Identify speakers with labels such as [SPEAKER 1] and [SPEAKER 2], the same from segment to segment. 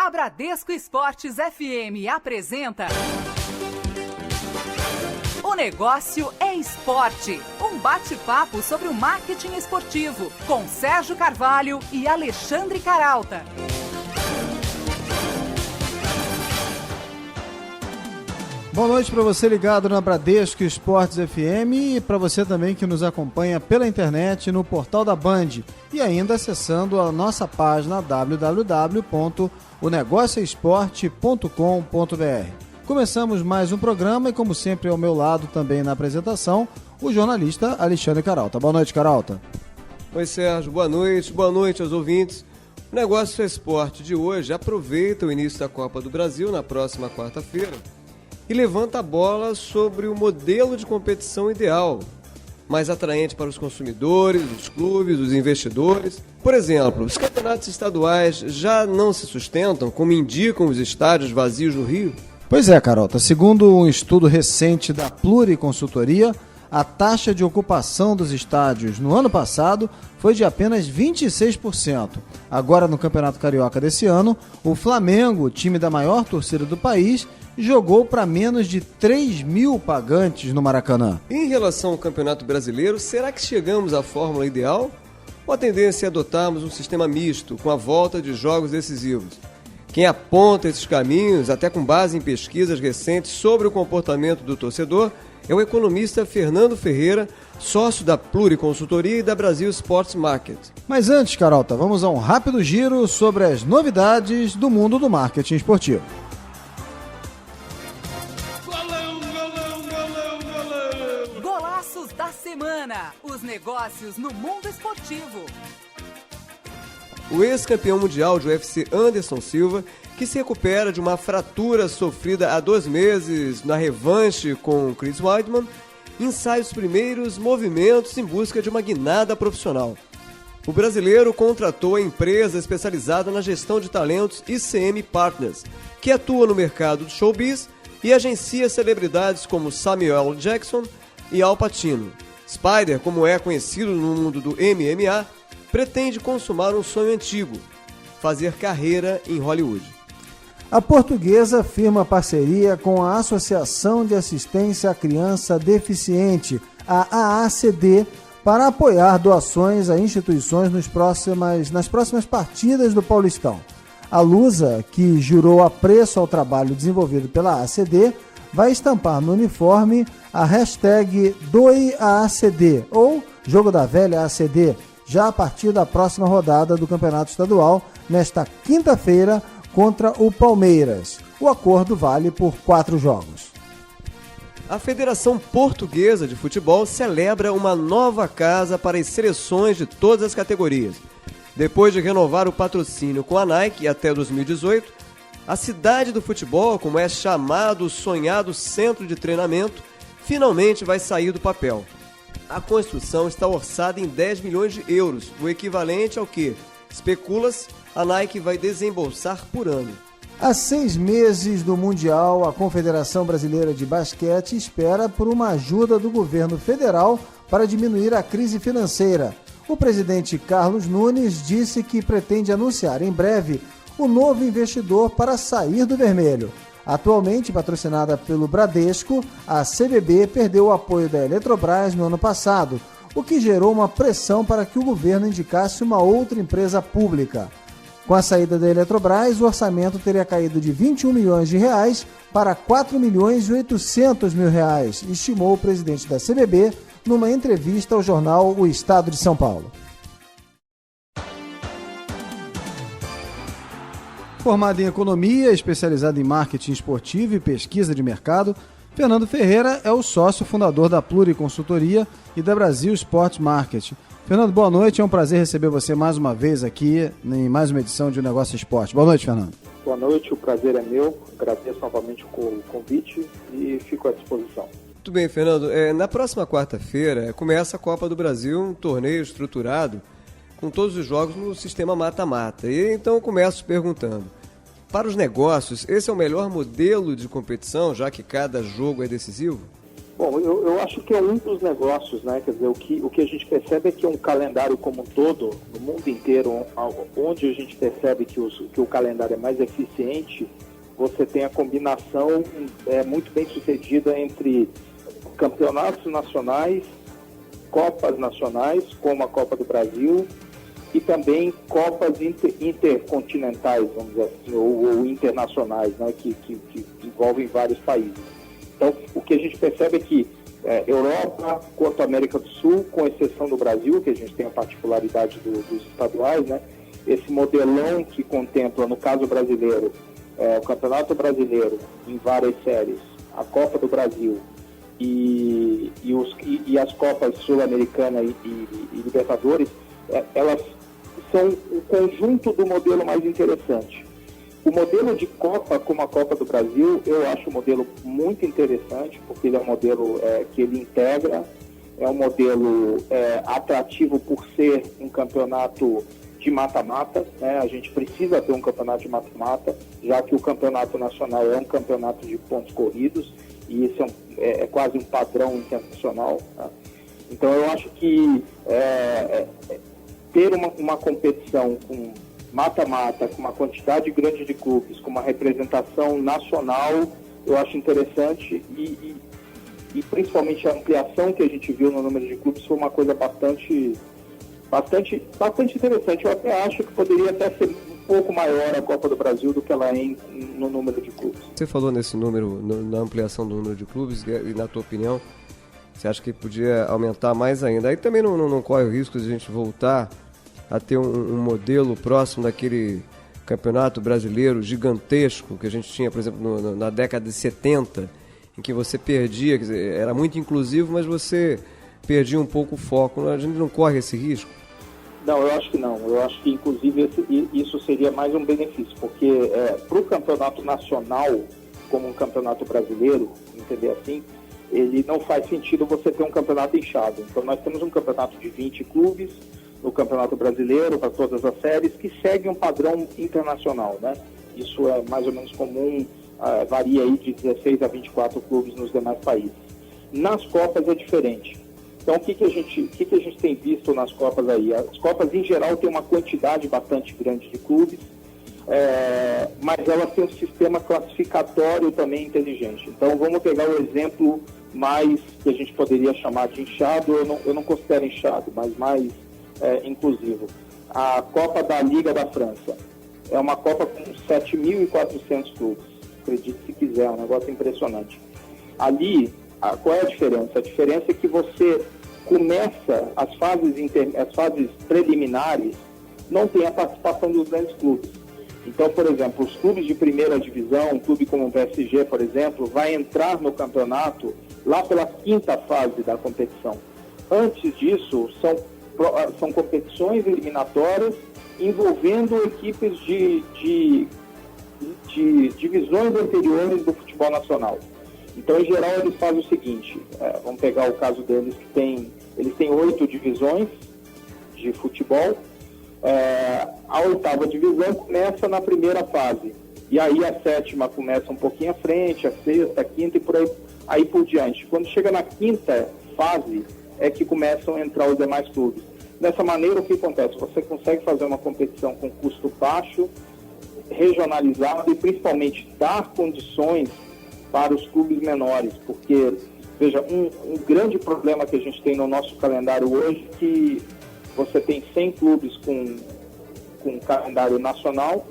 [SPEAKER 1] A Bradesco Esportes FM apresenta O Negócio é Esporte, um bate-papo sobre o marketing esportivo, com Sérgio Carvalho e Alexandre Caralta.
[SPEAKER 2] Boa noite para você ligado na Bradesco Esportes FM e para você também que nos acompanha pela internet no portal da Band e ainda acessando a nossa página www.onegocioesporte.com.br. Começamos mais um programa e, como sempre, ao meu lado também na apresentação, o jornalista Alexandre Caralta. Boa noite, Caralta.
[SPEAKER 3] Oi, Sérgio. Boa noite aos ouvintes. O Negócio é Esporte de hoje aproveita o início da Copa do Brasil na próxima quarta-feira e levanta a bola sobre o modelo de competição ideal, mais atraente para os consumidores, os clubes, os investidores. Por exemplo, os campeonatos estaduais já não se sustentam, como indicam os estádios vazios no Rio?
[SPEAKER 2] Pois é, Carolta. Segundo um estudo recente da Pluriconsultoria, a taxa de ocupação dos estádios no ano passado foi de apenas 26%. Agora, no Campeonato Carioca desse ano, o Flamengo, time da maior torcida do país, jogou para menos de 3 mil pagantes no Maracanã.
[SPEAKER 3] Em relação ao Campeonato Brasileiro, será que chegamos à fórmula ideal? Ou a tendência é adotarmos um sistema misto, com a volta de jogos decisivos? Quem aponta esses caminhos, até com base em pesquisas recentes sobre o comportamento do torcedor, é o economista Fernando Ferreira, sócio da Pluriconsultoria e da Brasil Sports Market.
[SPEAKER 2] Mas antes, Carolta, vamos a um rápido giro sobre as novidades do mundo do marketing esportivo.
[SPEAKER 1] Golaços da semana, os negócios no mundo esportivo.
[SPEAKER 3] O ex-campeão mundial de UFC Anderson Silva, que se recupera de uma fratura sofrida há 2 meses na revanche com Chris Weidman, ensaia os primeiros movimentos em busca de uma guinada profissional. O brasileiro contratou a empresa especializada na gestão de talentos ICM Partners, que atua no mercado do showbiz e agencia celebridades como Samuel Jackson e Al Pacino. Spider, como é conhecido no mundo do MMA, pretende consumar um sonho antigo, fazer carreira em Hollywood.
[SPEAKER 2] A Portuguesa firma parceria com a Associação de Assistência à Criança Deficiente, a AACD, para apoiar doações a instituições nas próximas partidas do Paulistão. A Lusa, que jurou apreço ao trabalho desenvolvido pela AACD, vai estampar no uniforme a hashtag DoeAACD, ou Jogo da Velha AACD, já a partir da próxima rodada do Campeonato Estadual, nesta quinta-feira, contra o Palmeiras. O acordo vale por 4 jogos.
[SPEAKER 3] A Federação Portuguesa de Futebol celebra uma nova casa para as seleções de todas as categorias. Depois de renovar o patrocínio com a Nike até 2018, a cidade do futebol, como é chamado o sonhado centro de treinamento, finalmente vai sair do papel. A construção está orçada em 10 milhões de euros, o equivalente ao que, especula-se, a Nike vai desembolsar por ano.
[SPEAKER 2] Há 6 meses do Mundial, a Confederação Brasileira de Basquete espera por uma ajuda do governo federal para diminuir a crise financeira. O presidente Carlos Nunes disse que pretende anunciar em breve o novo investidor para sair do vermelho. Atualmente patrocinada pelo Bradesco, a CBB perdeu o apoio da Eletrobras no ano passado, o que gerou uma pressão para que o governo indicasse uma outra empresa pública. Com a saída da Eletrobras, o orçamento teria caído de 21 milhões de reais para 4 milhões e 800 mil reais, estimou o presidente da CBB numa entrevista ao jornal O Estado de São Paulo. Formado em economia, especializado em marketing esportivo e pesquisa de mercado, Fernando Ferreira é o sócio fundador da Pluriconsultoria e da Brasil Sports Market. Fernando, boa noite, é um prazer receber você mais uma vez aqui em mais uma edição de O Negócio Esporte. Boa noite, Fernando.
[SPEAKER 4] Boa noite, o prazer é meu, agradeço novamente o convite e fico à disposição.
[SPEAKER 3] Muito bem, Fernando. Na próxima quarta-feira começa a Copa do Brasil, um torneio estruturado com todos os jogos no sistema mata-mata. E então eu começo perguntando, para os negócios, esse é o melhor modelo de competição, já que cada jogo é decisivo?
[SPEAKER 4] Bom, eu acho que é um dos negócios, né? Quer dizer, o que a gente percebe é que um calendário como um todo, no mundo inteiro, onde a gente percebe que o calendário é mais eficiente, você tem a combinação muito bem sucedida entre campeonatos nacionais, copas nacionais, como a Copa do Brasil, e também copas intercontinentais, vamos dizer assim, ou internacionais, né? Que envolvem vários países. Então, o que a gente percebe é que Europa quanto América do Sul, com exceção do Brasil, que a gente tem a particularidade dos estaduais, né? Esse modelão que contempla, no caso brasileiro, o Campeonato Brasileiro em várias séries, a Copa do Brasil e as Copas Sul-Americana e Libertadores, elas são o conjunto do modelo mais interessante. O modelo de Copa, como a Copa do Brasil, eu acho um modelo muito interessante, porque ele é um modelo que ele integra, é um modelo atrativo por ser um campeonato de mata-mata, né? A gente precisa ter um campeonato de mata-mata, já que o campeonato nacional é um campeonato de pontos corridos, e isso é quase um padrão internacional, tá? Então eu acho que ter uma competição com mata-mata, com uma quantidade grande de clubes, com uma representação nacional, eu acho interessante e principalmente a ampliação que a gente viu no número de clubes foi uma coisa bastante interessante. Eu até acho que poderia até ser um pouco maior a Copa do Brasil do que ela é no número de clubes.
[SPEAKER 3] Você falou nesse número, na ampliação do número de clubes, e na tua opinião, você acha que podia aumentar mais ainda? Aí também não corre o risco de a gente voltar a ter um modelo próximo daquele campeonato brasileiro gigantesco que a gente tinha, por exemplo, na década de 70, em que você perdia, quer dizer, era muito inclusivo, mas você perdia um pouco o foco. A gente não corre esse risco?
[SPEAKER 4] Não, eu acho que não. Eu acho que, inclusive, isso seria mais um benefício, porque para o campeonato nacional, como um campeonato brasileiro, entender assim, ele não faz sentido você ter um campeonato inchado. Então, nós temos um campeonato de 20 clubes, no Campeonato Brasileiro, para todas as séries, que segue um padrão internacional, né? Isso é mais ou menos comum, varia aí de 16 a 24 clubes nos demais países. Nas Copas é diferente. Então, o que a gente tem visto nas Copas aí? As Copas, em geral, têm uma quantidade bastante grande de clubes, mas elas têm um sistema classificatório também inteligente. Então, vamos pegar o exemplo mais que a gente poderia chamar de inchado, eu não considero inchado, mas mais inclusivo. A Copa da Liga da França é uma Copa com 7.400 clubes. Acredite se quiser, é um negócio impressionante. Ali, qual é a diferença? A diferença é que você começa as fases preliminares, não tem a participação dos grandes clubes. Então, por exemplo, os clubes de primeira divisão, um clube como o PSG, por exemplo, vai entrar no campeonato lá pela 5ª fase da competição. Antes disso, são competições eliminatórias envolvendo equipes de divisões anteriores do futebol nacional. Então, em geral, eles fazem o seguinte, vamos pegar o caso deles, eles têm 8 divisões de futebol, a 8ª divisão começa na primeira fase, e aí a 7ª começa um pouquinho à frente, a 6ª, a 5ª e aí por diante. Quando chega na 5ª fase, é que começam a entrar os demais clubes. Dessa maneira, o que acontece? Você consegue fazer uma competição com custo baixo, regionalizado e principalmente dar condições para os clubes menores, porque, veja, um grande problema que a gente tem no nosso calendário hoje é que você tem 100 clubes com calendário nacional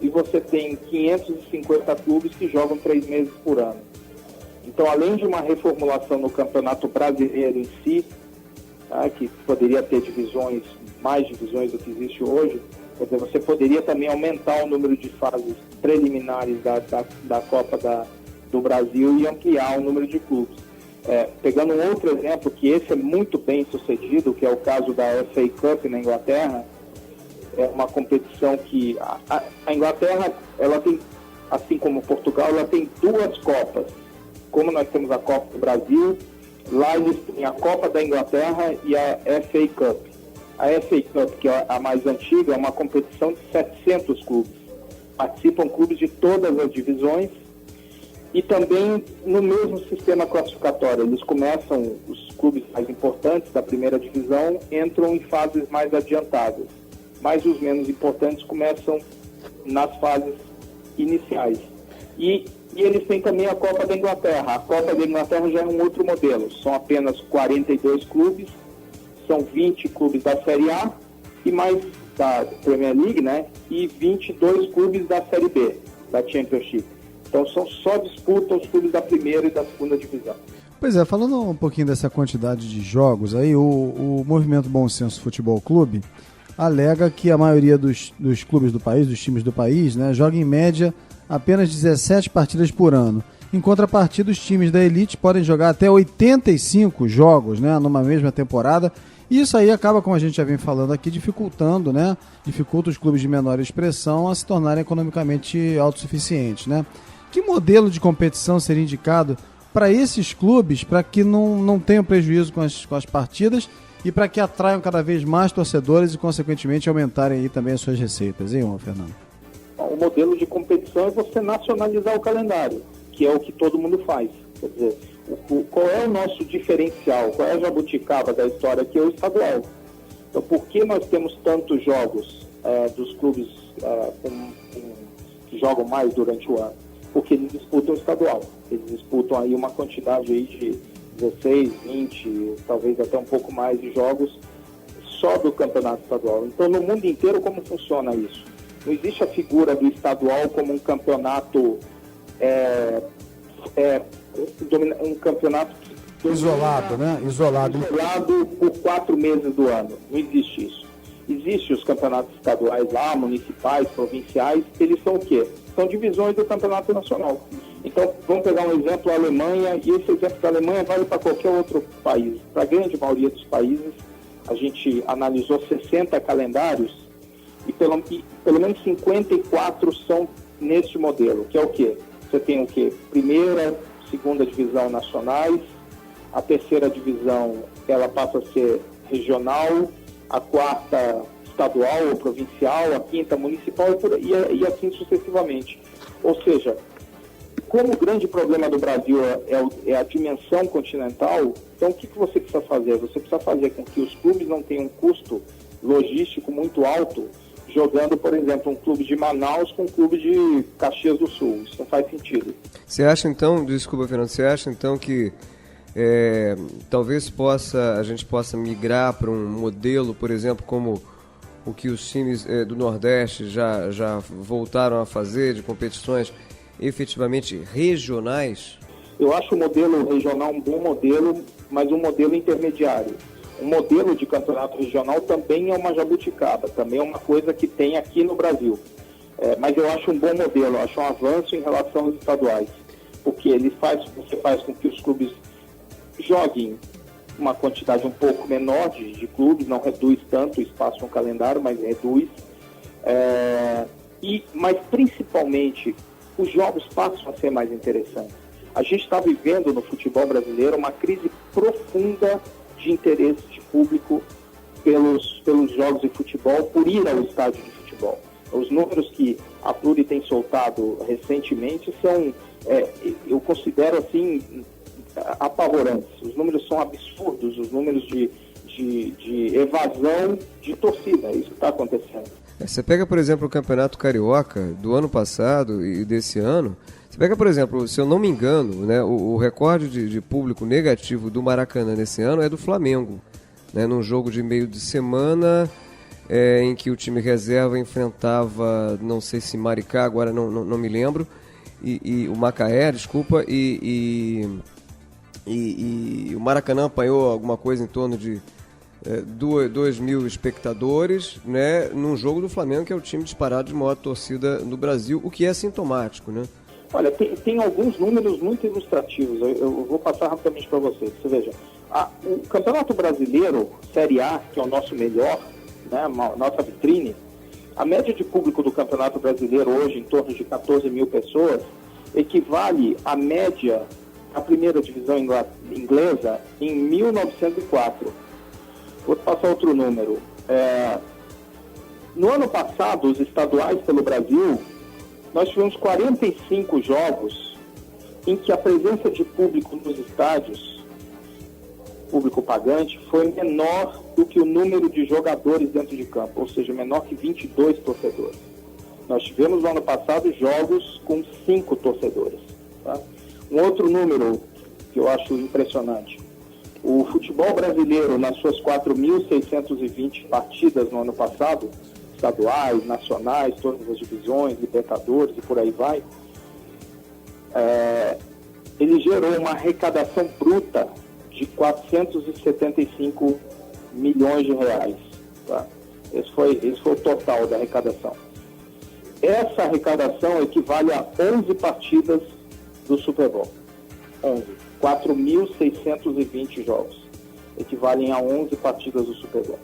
[SPEAKER 4] e você tem 550 clubes que jogam 3 meses por ano. Então, além de uma reformulação no Campeonato Brasileiro em si, que poderia ter mais divisões do que existe hoje, quer dizer, você poderia também aumentar o número de fases preliminares da Copa do Brasil e ampliar o número de clubes. Pegando um outro exemplo, que esse é muito bem sucedido, que é o caso da FA Cup na Inglaterra, é uma competição que a Inglaterra, ela tem, assim como Portugal, ela tem 2 Copas. Como nós temos a Copa do Brasil, lá eles têm a Copa da Inglaterra e a FA Cup. A FA Cup, que é a mais antiga, é uma competição de 700 clubes. Participam clubes de todas as divisões E também no mesmo sistema classificatório, eles começam, os clubes mais importantes da primeira divisão entram em fases mais adiantadas, mas os menos importantes começam nas fases iniciais. E eles têm também a Copa da Inglaterra. A Copa da Inglaterra já é um outro modelo, são apenas 42 clubes, são 20 clubes da Série A e mais da Premier League, né? E 22 clubes da Série B, da Championship. Então só disputam os clubes da primeira e da segunda divisão.
[SPEAKER 2] Pois é, falando um pouquinho dessa quantidade de jogos, aí o Movimento Bom Senso Futebol Clube alega que a maioria dos clubes do país, dos times do país, né, joga em média apenas 17 partidas por ano. Em contrapartida, os times da elite podem jogar até 85 jogos, né, numa mesma temporada. E isso aí acaba, como a gente já vem falando aqui, dificultando, né, dificulta os clubes de menor expressão a se tornarem economicamente autossuficientes, né? Que modelo de competição seria indicado para esses clubes, para que não tenham prejuízo com as partidas e para que atraiam cada vez mais torcedores e, consequentemente, aumentarem aí também as suas receitas, hein, Fernando?
[SPEAKER 4] O modelo de competição é você nacionalizar o calendário, que é o que todo mundo faz. Quer dizer, qual é o nosso diferencial? Qual é a jabuticaba da história? Que é o estadual. Então, por que nós temos tantos jogos dos clubes que jogam mais durante o ano? Porque eles disputam o estadual. Eles disputam aí uma quantidade aí de 16, 20, talvez até um pouco mais de jogos só do campeonato estadual. Então, no mundo inteiro, como funciona isso? Não existe a figura do estadual como um campeonato um campeonato
[SPEAKER 2] isolado, né? Isolado
[SPEAKER 4] por 4 meses do ano. Não existe isso. Existem os campeonatos estaduais lá, municipais, provinciais, eles são o quê? São divisões do campeonato nacional. Então, vamos pegar um exemplo, a Alemanha, e esse exemplo da Alemanha vale para qualquer outro país. Para a grande maioria dos países, a gente analisou 60 calendários e pelo menos 54 são neste modelo, que é o quê? Você tem o quê? Primeira, segunda divisão nacionais, a terceira divisão ela passa a ser regional, a quarta estadual ou provincial, a quinta municipal e assim sucessivamente. Ou seja, como o grande problema do Brasil é a dimensão continental, então o que você precisa fazer? Você precisa fazer com que os clubes não tenham um custo logístico muito alto, jogando, por exemplo, um clube de Manaus com um clube de Caxias do Sul. Isso não faz sentido.
[SPEAKER 3] Você acha então, desculpa, Fernando, você acha então que talvez a gente possa migrar para um modelo, por exemplo, como o que os times do Nordeste já voltaram a fazer, de competições efetivamente regionais?
[SPEAKER 4] Eu acho o modelo regional um bom modelo, mas um modelo intermediário. Um modelo de campeonato regional também é uma jabuticaba, também é uma coisa que tem aqui no Brasil. Mas eu acho um bom modelo, eu acho um avanço em relação aos estaduais, porque você faz com que os clubes joguem uma quantidade um pouco menor de clubes, não reduz tanto o espaço no calendário, mas reduz. Mas principalmente, os jogos passam a ser mais interessantes. A gente está vivendo no futebol brasileiro uma crise profunda de interesse de público pelos jogos de futebol, por ir ao estádio de futebol. Os números que a Pluri tem soltado recentemente são, eu considero assim, apavorantes. Os números são absurdos, os números de evasão de torcida, é isso que está acontecendo.
[SPEAKER 3] Você pega, por exemplo, o Campeonato Carioca do ano passado e desse ano. Você pega, por exemplo, se eu não me engano, né, o recorde de público negativo do Maracanã nesse ano é do Flamengo, né, num jogo de meio de semana em que o time reserva enfrentava, não sei se Maricá, agora não me lembro, e o Macaé, desculpa, e o Maracanã apanhou alguma coisa em torno de 2.000 espectadores, né, num jogo do Flamengo, que é o time disparado de maior torcida no Brasil, o que é sintomático, né?
[SPEAKER 4] Olha, tem alguns números muito ilustrativos, eu vou passar rapidamente para vocês. Você veja, o Campeonato Brasileiro, Série A, que é o nosso melhor, né, nossa vitrine, a média de público do Campeonato Brasileiro hoje, em torno de 14 mil pessoas, equivale à média da primeira divisão inglesa em 1904. Vou passar outro número. No ano passado, os estaduais pelo Brasil, nós tivemos 45 jogos em que a presença de público nos estádios, público pagante, foi menor do que o número de jogadores dentro de campo, ou seja, menor que 22 torcedores. Nós tivemos no ano passado jogos com 5 torcedores. Tá? Um outro número que eu acho impressionante, o futebol brasileiro, nas suas 4.620 partidas no ano passado, estaduais, nacionais, todas as divisões, Libertadores e por aí vai, ele gerou uma arrecadação bruta de 475 milhões de reais. Tá? Esse foi o total da arrecadação. Essa arrecadação equivale a 11 partidas do Super Bowl. 11. 4.620 jogos. Equivalem a 11 partidas do Super Bowl.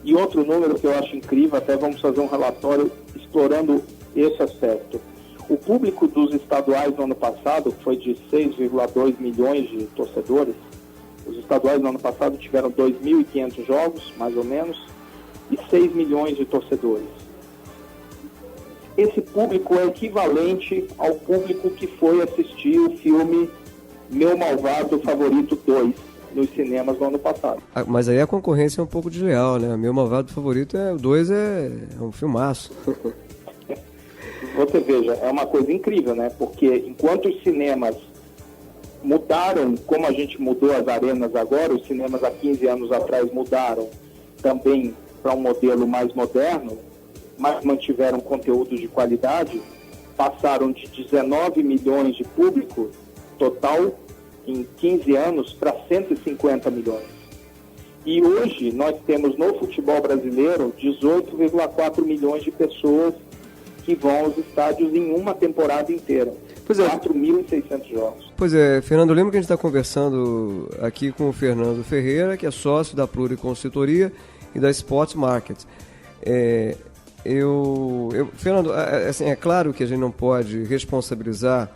[SPEAKER 4] E outro número que eu acho incrível, até vamos fazer um relatório explorando esse aspecto. O público dos estaduais no ano passado foi de 6,2 milhões de torcedores. Os estaduais no ano passado tiveram 2.500 jogos, mais ou menos, e 6 milhões de torcedores. Esse público é equivalente ao público que foi assistir o filme Meu Malvado Favorito 2 nos cinemas no ano passado.
[SPEAKER 3] Mas aí a concorrência é um pouco desleal, né? Meu Malvado Favorito, o 2 é um filmaço.
[SPEAKER 4] Você veja, é uma coisa incrível, né? Porque enquanto os cinemas mudaram, como a gente mudou as arenas agora, os cinemas há 15 anos atrás mudaram também para um modelo mais moderno, mas mantiveram conteúdos de qualidade, passaram de 19 milhões de público total em 15 anos para 150 milhões. E hoje nós temos no futebol brasileiro 18,4 milhões de pessoas que vão aos estádios em uma temporada inteira. 4.600 jogos.
[SPEAKER 3] Pois é, Fernando, eu lembro que a gente está conversando aqui com o Fernando Ferreira, que é sócio da Pluri Consultoria e da Sports Market. Fernando, assim, é claro que a gente não pode responsabilizar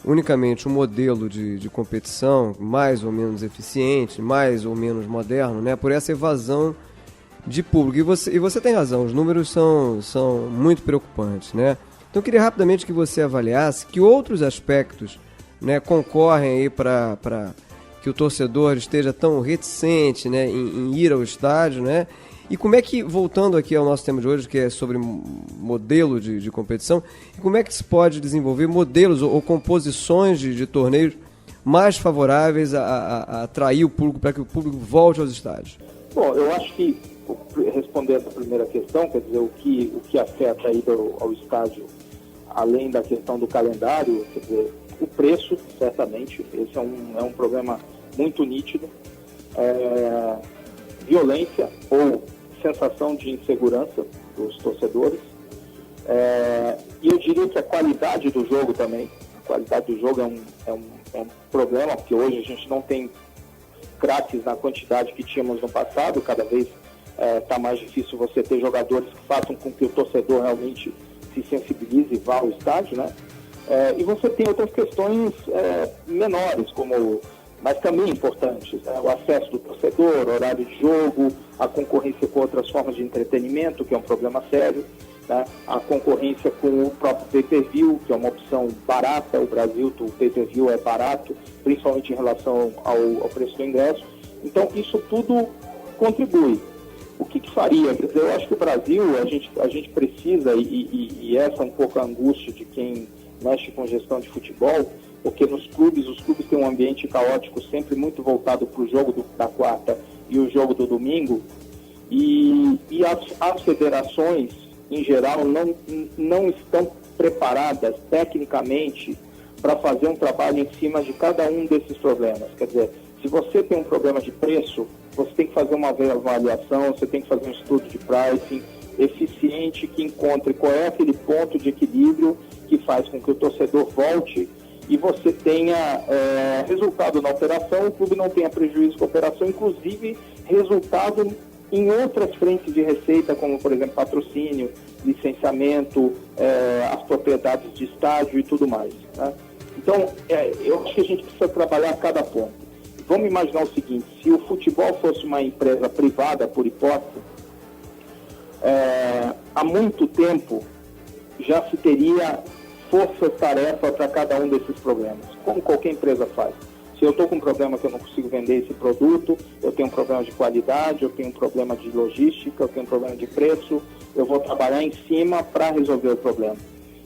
[SPEAKER 3] unicamente um modelo de competição mais ou menos eficiente, mais ou menos moderno, né, por essa evasão de público. E você tem razão, os números são muito preocupantes, né? Então eu queria rapidamente que você avaliasse que outros aspectos, né, concorrem aí para que o torcedor esteja tão reticente, né, em ir ao estádio, né? E como é que, voltando aqui ao nosso tema de hoje, que é sobre modelo de competição, como é que se pode desenvolver modelos ou composições de torneios mais favoráveis a atrair o público, para que o público volte aos estádios?
[SPEAKER 4] Bom, eu acho que, respondendo a primeira questão, quer dizer, o que afeta a ida ao estádio, além da questão do calendário, quer dizer, o preço, certamente, esse é um problema muito nítido, violência ou sensação de insegurança dos torcedores, e eu diria que a qualidade do jogo também, a qualidade do jogo é um problema, porque hoje a gente não tem craques na quantidade que tínhamos no passado, cada vez está mais difícil você ter jogadores que façam com que o torcedor realmente se sensibilize e vá ao estádio, né? E você tem outras questões menores, mas também importantes, né? O acesso do torcedor, horário de jogo, a concorrência com outras formas de entretenimento, que é um problema sério, né? A concorrência com o próprio pay-per-view, que é uma opção barata. O Brasil, o pay-per-view é barato, principalmente em relação ao preço do ingresso. Então, isso tudo contribui. O que faria? Quer dizer, eu acho que o Brasil, a gente precisa, e essa é um pouco a angústia de quem mexe com gestão de futebol, porque os clubes têm um ambiente caótico sempre muito voltado para o jogo da quarta e o jogo do domingo, e as federações, em geral, não estão preparadas tecnicamente para fazer um trabalho em cima de cada um desses problemas. Quer dizer, se você tem um problema de preço, você tem que fazer uma avaliação, você tem que fazer um estudo de pricing eficiente que encontre qual é aquele ponto de equilíbrio que faz com que o torcedor volte e você tenha resultado na operação, o clube não tenha prejuízo com a operação, inclusive resultado em outras frentes de receita, como, por exemplo, patrocínio, licenciamento, as propriedades de estádio e tudo mais, né? Então, eu acho que a gente precisa trabalhar cada ponto. Vamos imaginar o seguinte: se o futebol fosse uma empresa privada, por hipótese, há muito tempo já se teria força-tarefa para cada um desses problemas, como qualquer empresa faz. Se eu estou com um problema que eu não consigo vender esse produto, eu tenho um problema de qualidade, eu tenho um problema de logística, eu tenho um problema de preço, eu vou trabalhar em cima para resolver o problema.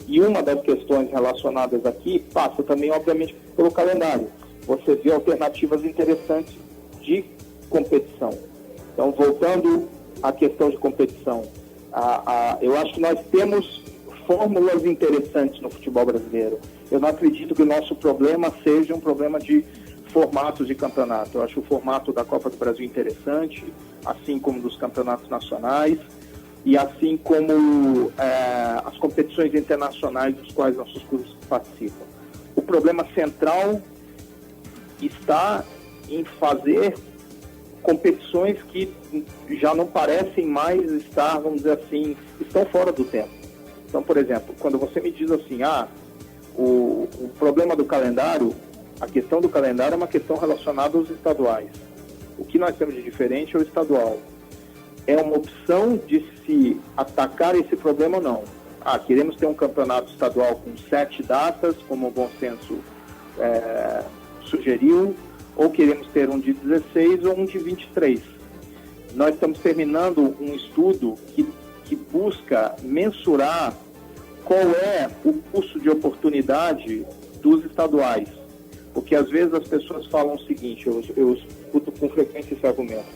[SPEAKER 4] E uma das questões relacionadas aqui passa também, obviamente, pelo calendário. Você vê alternativas interessantes de competição. Então, voltando à questão de competição, eu acho que nós temos fórmulas interessantes no futebol brasileiro. Eu não acredito que o nosso problema seja um problema de formatos de campeonato. Eu acho o formato da Copa do Brasil interessante, assim como dos campeonatos nacionais, e assim como as competições internacionais dos quais nossos clubes participam. O problema central está em fazer competições que já não parecem mais estar, vamos dizer assim, estão fora do tempo. Então, por exemplo, quando você me diz assim, o problema do calendário, a questão do calendário é uma questão relacionada aos estaduais. O que nós temos de diferente é o estadual. É uma opção de se atacar esse problema ou não. Queremos ter um campeonato estadual com 7 datas, como o bom senso sugeriu, ou queremos ter um de 16 ou um de 23. Nós estamos terminando um estudo que busca mensurar qual é o custo de oportunidade dos estaduais. Porque às vezes as pessoas falam o seguinte, eu escuto com frequência esse argumento.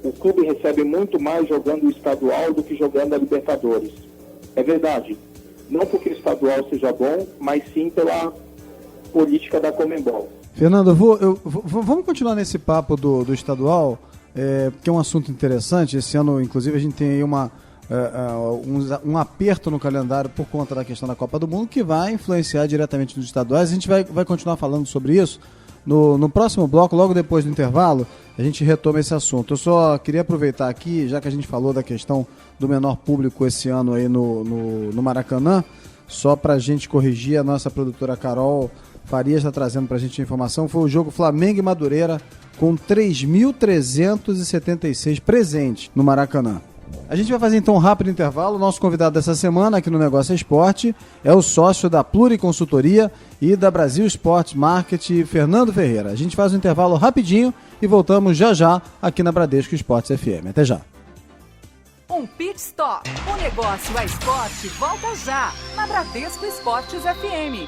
[SPEAKER 4] O clube recebe muito mais jogando o estadual do que jogando a Libertadores. É verdade. Não porque o estadual seja bom, mas sim pela política da Conmebol.
[SPEAKER 2] Fernando, vamos continuar nesse papo do estadual, porque é um assunto interessante. Esse ano, inclusive, a gente tem aí um aperto no calendário por conta da questão da Copa do Mundo, que vai influenciar diretamente nos estaduais. A gente vai continuar falando sobre isso. No próximo bloco, logo depois do intervalo, a gente retoma esse assunto. Eu só queria aproveitar aqui, já que a gente falou da questão do menor público esse ano aí no Maracanã, só para a gente corrigir, a nossa produtora Carol Farias está trazendo para a gente a informação, foi o jogo Flamengo e Madureira com 3.376 presentes no Maracanã. A gente vai fazer então um rápido intervalo. O nosso convidado dessa semana aqui no Negócio Esporte é o sócio da Pluriconsultoria e da Brasil Sports Market, Fernando Ferreira. A gente faz um intervalo rapidinho e voltamos já aqui na Bradesco Esportes FM. Até já.
[SPEAKER 1] Um pit stop. O Negócio é Esporte volta já na Bradesco Esportes FM.